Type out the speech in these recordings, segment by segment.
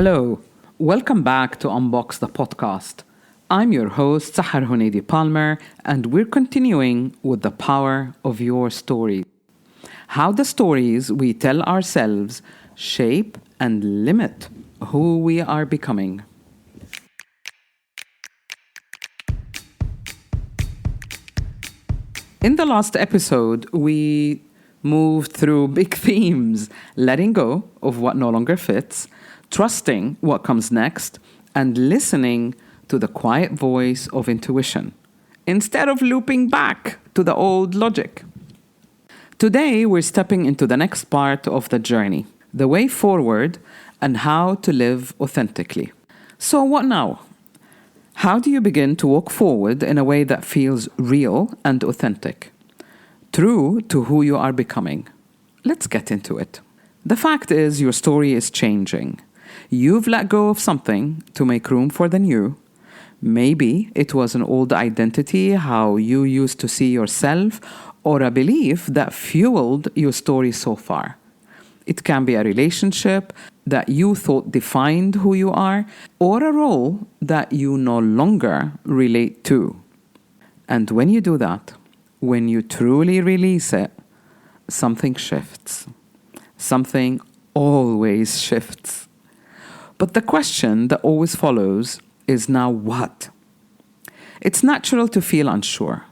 Hello, welcome back to Unbox the Podcast. I'm your host, Sahar Palmer, and we're continuing with the power of your story. How the stories we tell ourselves shape and limit who we are becoming. In the last episode, we moved through big themes, letting go of what no longer fits, trusting what comes next, and listening to the quiet voice of intuition, instead of looping back to the old logic. Today, we're stepping into the next part of the journey, the way forward and how to live authentically. So what now? How do you begin to walk forward in a way that feels real and authentic? True to who you are becoming. Let's get into it. The fact is, your story is changing. You've let go of something to make room for the new. Maybe it was an old identity, how you used to see yourself, or a belief that fueled your story so far. It can be a relationship that you thought defined who you are, or a role that you no longer relate to. And when you do that, when you truly release it, something shifts. Something always shifts. But the question that always follows is now what? It's natural to feel unsure.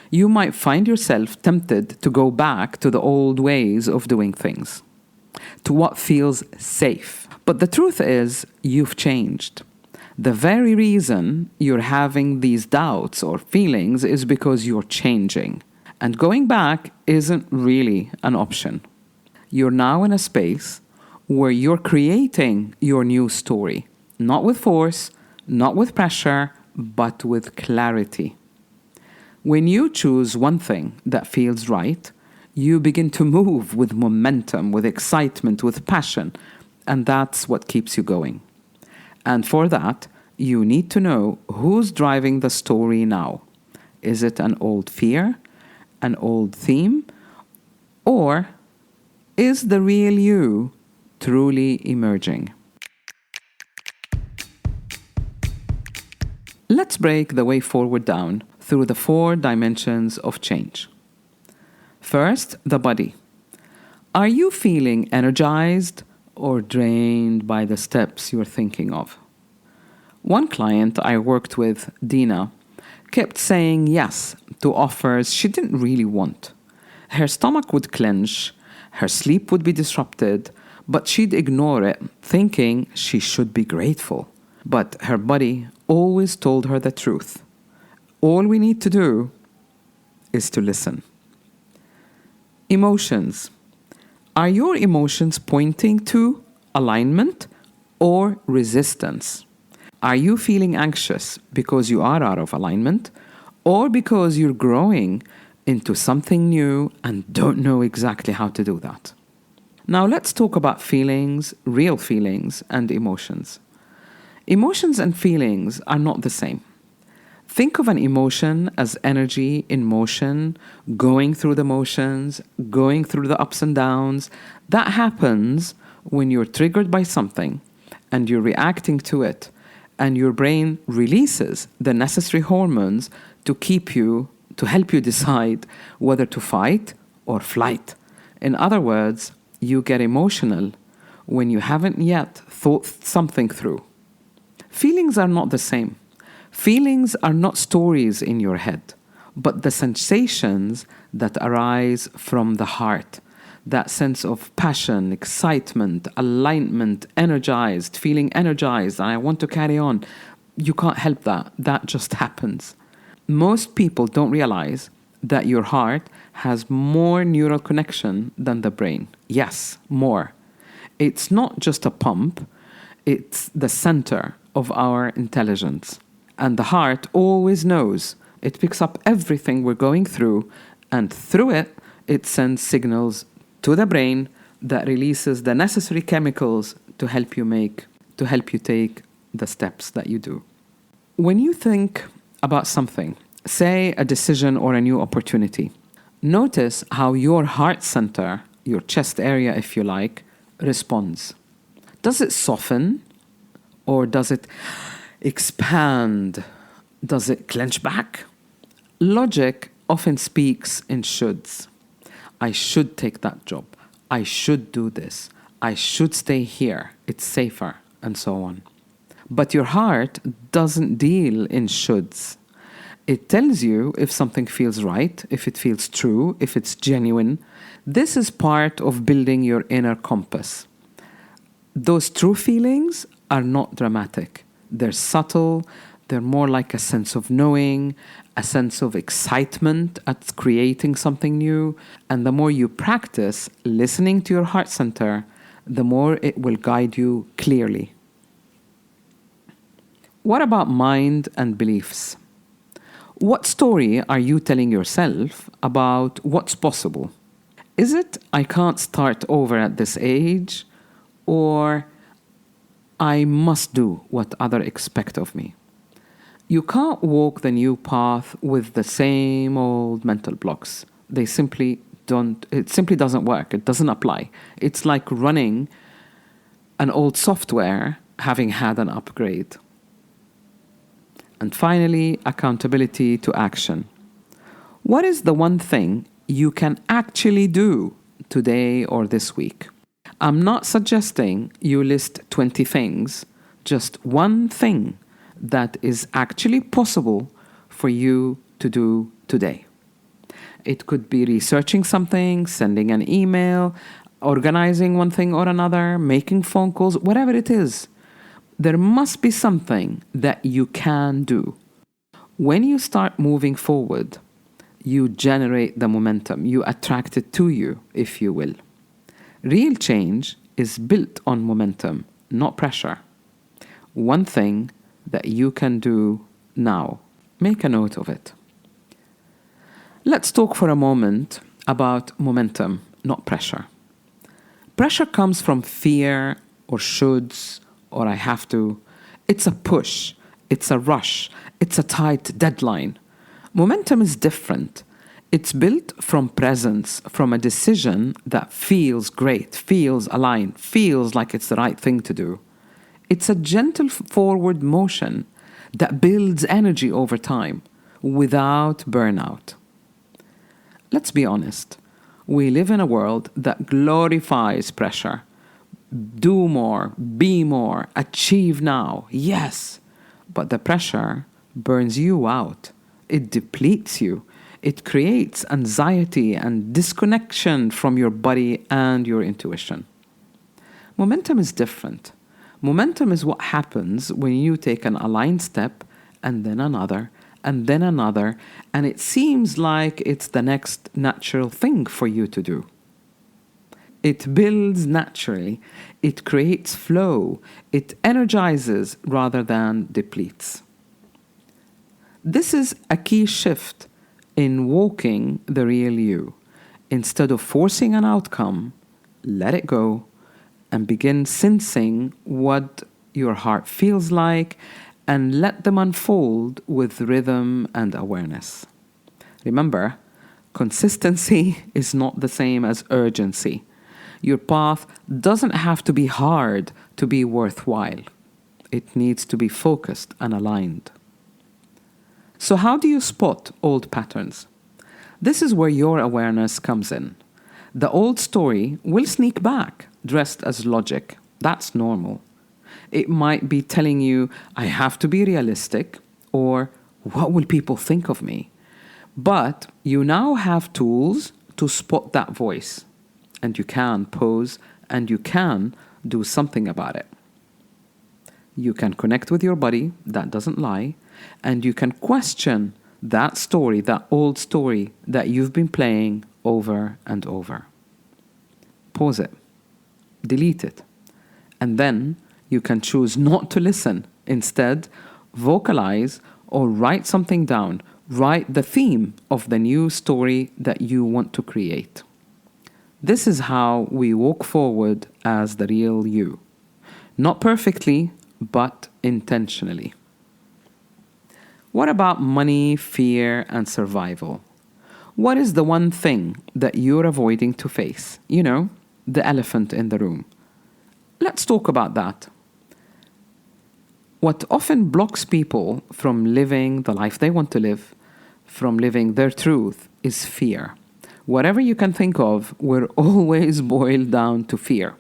You might find yourself tempted to go back to the old ways of doing things, to what feels safe. But the truth is, you've changed. The very reason you're having these doubts or feelings is because you're changing. And going back isn't really an option. You're now in a space where you're creating your new story, not with force, not with pressure, but with clarity. When you choose one thing that feels right, you begin to move with momentum, with excitement, with passion, and that's what keeps you going. And for that, you need to know who's driving the story now. Is it an old fear, an old theme, or is the real you truly emerging? Let's break the way forward down through the 4 dimensions of change. First, the body. Are you feeling energized or drained by the steps you're thinking of? One client I worked with, Dina, kept saying yes to offers she didn't really want. Her stomach would clench, her sleep would be disrupted, but she'd ignore it, thinking she should be grateful. But her body always told her the truth. All we need to do is to listen. Emotions. Are your emotions pointing to alignment or resistance? Are you feeling anxious because you are out of alignment, or because you're growing into something new and don't know exactly how to do that? Now let's talk about feelings, real feelings, and emotions. Emotions and feelings are not the same. Think of an emotion as energy in motion, going through the motions, going through the ups and downs. That happens when you're triggered by something and you're reacting to it, and your brain releases the necessary hormones to help you decide whether to fight or flight. In other words, you get emotional when you haven't yet thought something through. Feelings are not the same. Feelings are not stories in your head, but the sensations that arise from the heart. That sense of passion, excitement, alignment, feeling energized, and I want to carry on. You can't help that. That just happens. Most people don't realize that your heart has more neural connection than the brain. Yes, more. It's not just a pump, it's the center of our intelligence. And the heart always knows. It picks up everything we're going through, and through it, it sends signals to the brain that releases the necessary chemicals to help you take the steps that you do. When you think about something, say a decision or a new opportunity, notice how your heart center, your chest area if you like, responds. Does it soften Or does it expand? Does it clench back? Logic often speaks in shoulds. I should take that job. I should do this. I should stay here. It's safer, and so on. But your heart doesn't deal in shoulds. It tells you if something feels right, if it feels true, if it's genuine. This is part of building your inner compass. Those true feelings are not dramatic. They're subtle. They're more like a sense of knowing, a sense of excitement at creating something new. And the more you practice listening to your heart center, the more it will guide you clearly. What about mind and beliefs? What story are you telling yourself about what's possible? Is it, I can't start over at this age, or I must do what others expect of me? You can't walk the new path with the same old mental blocks. It simply doesn't work. It doesn't apply. It's like running an old software having had an upgrade. And finally, accountability to action. What is the one thing you can actually do today or this week? I'm not suggesting you list 20 things, just one thing that is actually possible for you to do today. It could be researching something, sending an email, organizing one thing or another, making phone calls, whatever it is. There must be something that you can do. When you start moving forward, you generate the momentum. You attract it to you, if you will. Real change is built on momentum, not pressure. One thing that you can do now. Make a note of it. Let's talk for a moment about momentum, not pressure. Pressure comes from fear or shoulds or I have to. It's a push. It's a rush. It's a tight deadline. Momentum is different. It's built from presence, from a decision that feels great, feels aligned, feels like it's the right thing to do. It's a gentle forward motion that builds energy over time without burnout. Let's be honest. We live in a world that glorifies pressure. Do more, be more, achieve now. Yes, but the pressure burns you out. It depletes you. It creates anxiety and disconnection from your body and your intuition. Momentum is different. Momentum is what happens when you take an aligned step and then another and then another, and it seems like it's the next natural thing for you to do. It builds naturally. It creates flow. It energizes rather than depletes. This is a key shift in walking the real you. Instead of forcing an outcome, let it go and begin sensing what your heart feels like and let them unfold with rhythm and awareness. Remember, consistency is not the same as urgency. Your path doesn't have to be hard to be worthwhile. It needs to be focused and aligned. So how do you spot old patterns? This is where your awareness comes in. The old story will sneak back, dressed as logic. That's normal. It might be telling you, I have to be realistic, or what will people think of me? But you now have tools to spot that voice. And you can pause and you can do something about it. You can connect with your body, that doesn't lie, and you can question that story, that old story that you've been playing over and over. Pause it, delete it, and then you can choose not to listen. Instead, vocalize or write something down. Write the theme of the new story that you want to create. This is how we walk forward as the real you. Not perfectly, but intentionally. What about money, fear, and survival? What is the one thing that you're avoiding to face? You know, the elephant in the room. Let's talk about that. What often blocks people from living the life they want to live, from living their truth, is fear. Whatever you can think of, we're always boiled down to fear.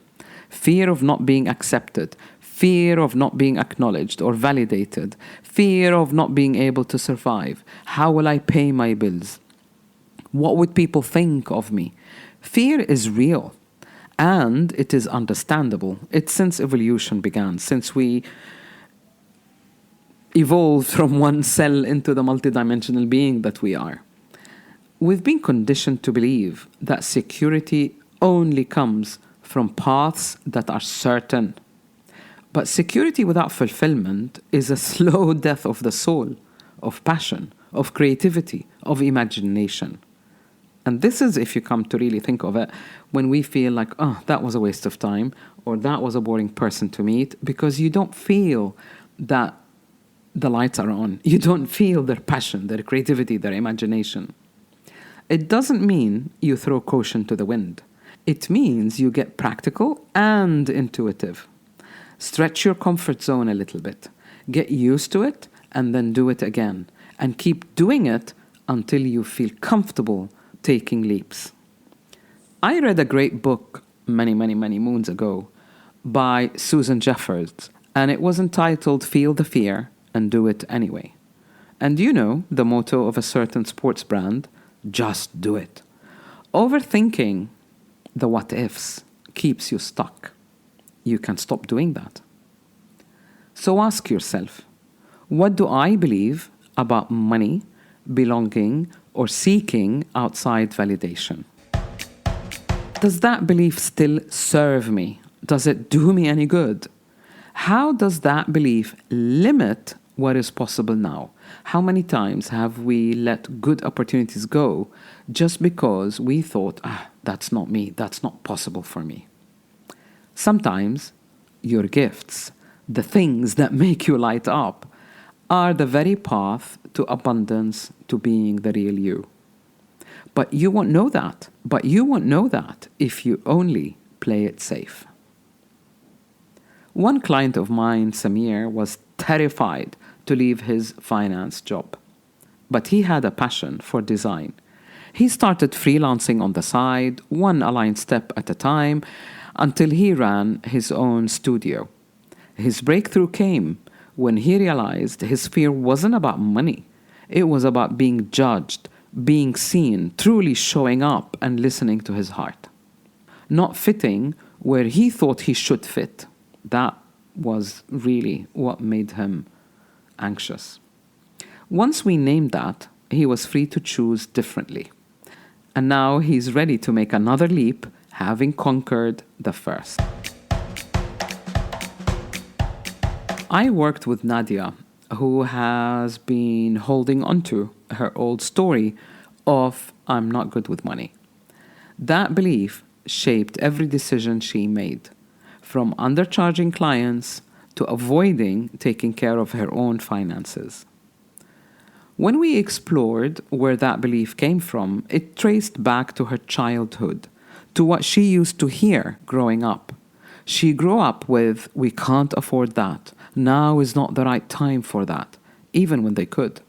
Fear of not being accepted, fear of not being acknowledged or validated, fear of not being able to survive. How will I pay my bills? What would people think of me? Fear is real, and it is understandable. It's since evolution began, since we evolved from one cell into the multidimensional being that we are. We've been conditioned to believe that security only comes from paths that are certain. But security without fulfillment is a slow death of the soul, of passion, of creativity, of imagination. And this is, if you come to really think of it, when we feel like, oh, that was a waste of time, or that was a boring person to meet, because you don't feel that the lights are on. You don't feel their passion, their creativity, their imagination. It doesn't mean you throw caution to the wind. It means you get practical and intuitive. Stretch your comfort zone a little bit. Get used to it and then do it again. And keep doing it until you feel comfortable taking leaps. I read a great book many moons ago by Susan Jeffers, and it was entitled Feel the Fear and Do It Anyway. And you know the motto of a certain sports brand, just do it. Overthinking the what ifs keeps you stuck. You can stop doing that. So ask yourself, what do I believe about money, belonging, or seeking outside validation? Does that belief still serve me? Does it do me any good? How does that belief limit what is possible now? How many times have we let good opportunities go just because we thought, that's not me, that's not possible for me? Sometimes your gifts, the things that make you light up, are the very path to abundance, to being the real you. But you won't know that. If you only play it safe. One client of mine, Samir, was terrified to leave his finance job. But he had a passion for design. He started freelancing on the side, one aligned step at a time, until he ran his own studio. His breakthrough came when he realized his fear wasn't about money. It was about being judged, being seen, truly showing up and listening to his heart. Not fitting where he thought he should fit. That was really what made him anxious. Once we named that, he was free to choose differently. And now he's ready to make another leap, having conquered the first. I worked with Nadia, who has been holding onto her old story of I'm not good with money. That belief shaped every decision she made, from undercharging clients to avoiding taking care of her own finances. When we explored where that belief came from, it traced back to her childhood, to what she used to hear growing up. She grew up with, we can't afford that. Now is not the right time for that, even when they could.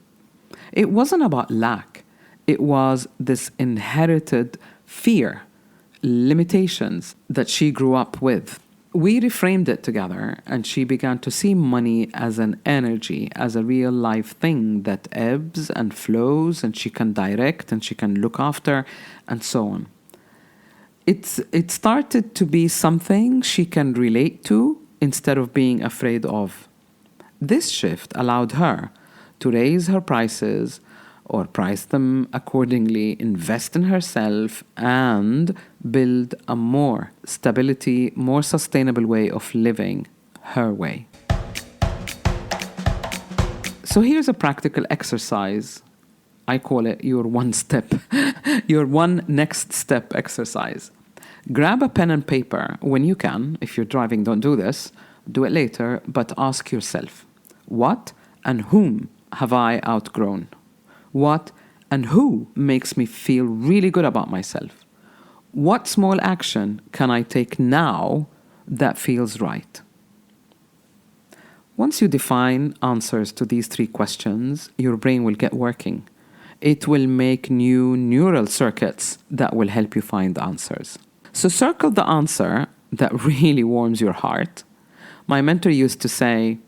It wasn't about lack. It was this inherited fear, limitations that she grew up with. We reframed it together, and she began to see money as an energy, as a real life thing that ebbs and flows, and she can direct and she can look after, and so on. It started to be something she can relate to instead of being afraid of. This shift allowed her to raise her prices or price them accordingly, invest in herself, and build a more stability, more sustainable way of living her way. So here's a practical exercise. I call it your one step, your one next step exercise. Grab a pen and paper when you can. If you're driving, don't do this. Do it later, but ask yourself, what and whom have I outgrown? What and who makes me feel really good about myself? What small action can I take now that feels right? Once you define answers to these 3 questions, your brain will get working. It will make new neural circuits that will help you find answers. So circle the answer that really warms your heart. My mentor used to say,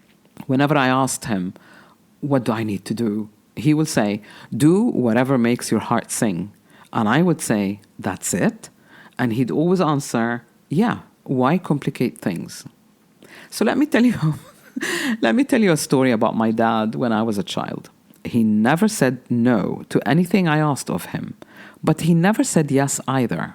whenever I asked him, what do I need to do? He will say, do whatever makes your heart sing. And I would say, that's it? And he'd always answer, yeah, why complicate things? So let me tell you, let me tell you a story about my dad when I was a child. He never said no to anything I asked of him, but he never said yes either.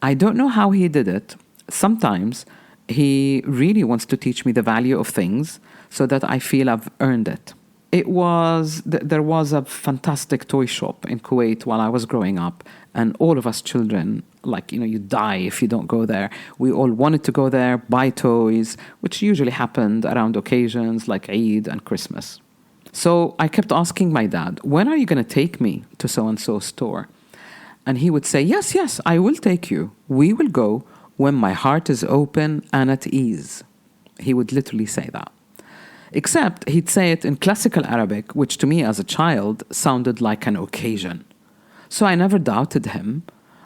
I don't know how he did it. Sometimes he really wants to teach me the value of things so that I feel I've earned it. There was a fantastic toy shop in Kuwait while I was growing up, and all of us children, you die if you don't go there. We all wanted to go there, buy toys, which usually happened around occasions like Eid and Christmas. So I kept asking my dad, when are you going to take me to so-and-so store? And he would say, yes, I will take you. We will go when my heart is open and at ease. He would literally say that. Except he'd say it in classical Arabic, which to me as a child sounded like an occasion. So I never doubted him,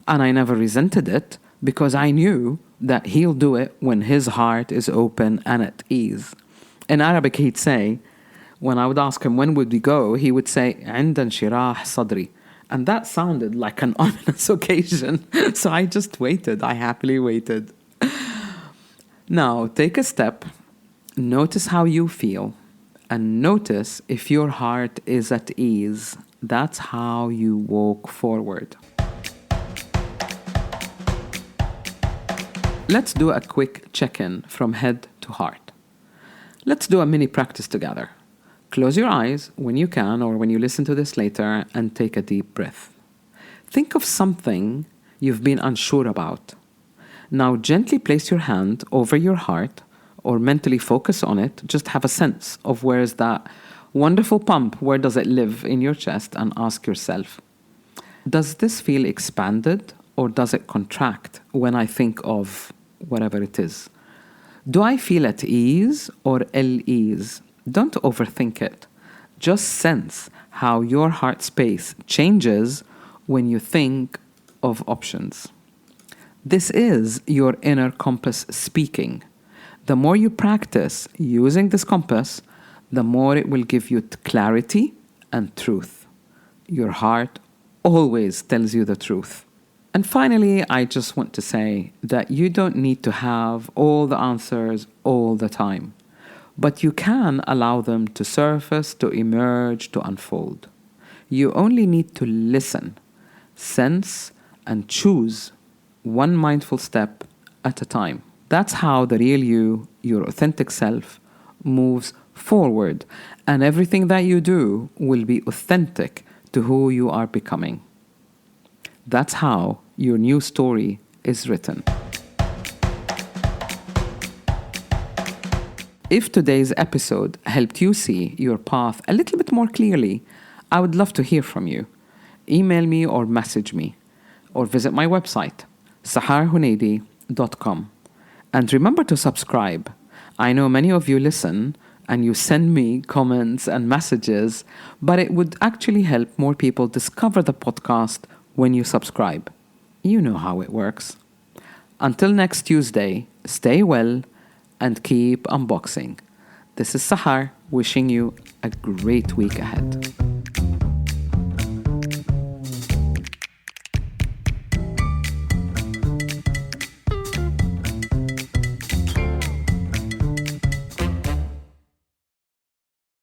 and I never resented it, because I knew that he'll do it when his heart is open and at ease. In Arabic he'd say, when I would ask him when would we go, he would say, عند انشراح صدري. And that sounded like an ominous occasion. So I just waited. I happily waited. Now, take a step. Notice how you feel. And notice if your heart is at ease. That's how you walk forward. Let's do a quick check-in from head to heart. Let's do a mini practice together. Close your eyes when you can or when you listen to this later and take a deep breath. Think of something you've been unsure about. Now gently place your hand over your heart or mentally focus on it. Just have a sense of where is that wonderful pump, where does it live in your chest, and ask yourself, does this feel expanded or does it contract when I think of whatever it is? Do I feel at ease or ill-ease? Don't overthink it. Just sense how your heart space changes when you think of options. This is your inner compass speaking. The more you practice using this compass, the more it will give you clarity and truth. Your heart always tells you the truth. And finally, I just want to say that you don't need to have all the answers all the time. But you can allow them to surface, to emerge, to unfold. You only need to listen, sense, and choose one mindful step at a time. That's how the real you, your authentic self, moves forward. And everything that you do will be authentic to who you are becoming. That's how your new story is written. If today's episode helped you see your path a little bit more clearly, I would love to hear from you. Email me or message me, or visit my website, saharhunaidi.com. And remember to subscribe. I know many of you listen and you send me comments and messages, but it would actually help more people discover the podcast when you subscribe. You know how it works. Until next Tuesday, stay well and keep unboxing. This is Sahar, wishing you a great week ahead.